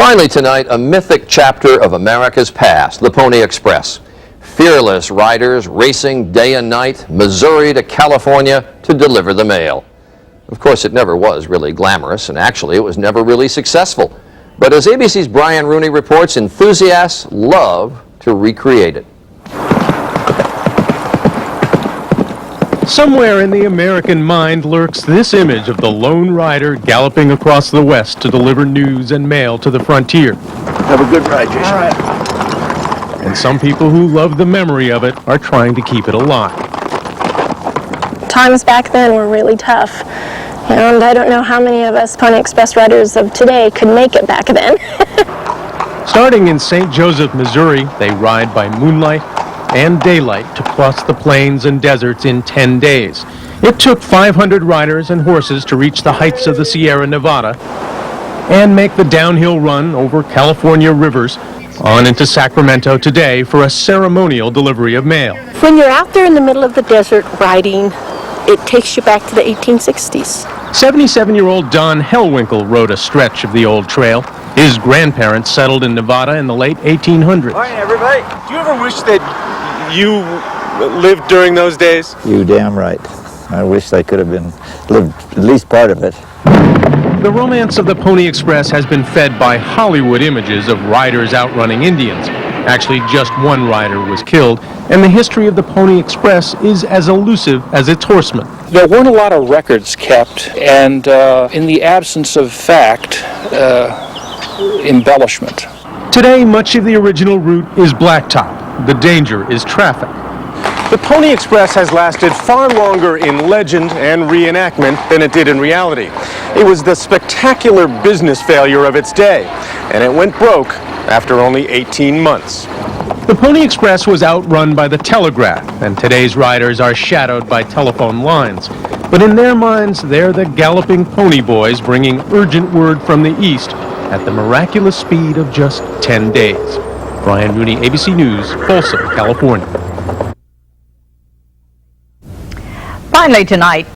Finally tonight, a mythic chapter of America's past, the Pony Express. Fearless riders racing day and night, Missouri to California to deliver the mail. Of course, it never was really glamorous, and actually it was never really successful. But as ABC's Brian Rooney reports, enthusiasts love to recreate it. Somewhere in the American mind lurks this image of the lone rider galloping across the West to deliver news and mail to the frontier. Have a good ride, Jason. All right. And some people who love the memory of it are trying to keep it alive. Times back then were really tough, and I don't know how many of us Pony Express riders of today could make it back then. Starting in St. Joseph, Missouri, they ride by moonlight and daylight to cross the plains and deserts in 10 days. It took 500 riders and horses to reach the heights of the Sierra Nevada and make the downhill run over California rivers on into Sacramento today for a ceremonial delivery of mail. When you're out there in the middle of the desert riding, it takes you back to the 1860s. 77-year-old Don Hellwinkle rode a stretch of the old trail. His grandparents settled in Nevada in the late 1800s. Morning, everybody. Do you ever wish that you lived during those days? You damn right. I wish I could have lived at least part of it. The romance of the Pony Express has been fed by Hollywood images of riders outrunning Indians. Actually, just one rider was killed, and the history of the Pony Express is as elusive as its horsemen. There weren't a lot of records kept, and in the absence of fact, embellishment. Today, much of the original route is blacktop. The danger is traffic. The Pony Express has lasted far longer in legend and reenactment than it did in reality. It was the spectacular business failure of its day, and it went broke after only 18 months. The Pony Express was outrun by the telegraph, and today's riders are shadowed by telephone lines. But in their minds, they're the galloping pony boys bringing urgent word from the east at the miraculous speed of just 10 days. Brian Rooney, ABC News, Folsom, California. Finally tonight,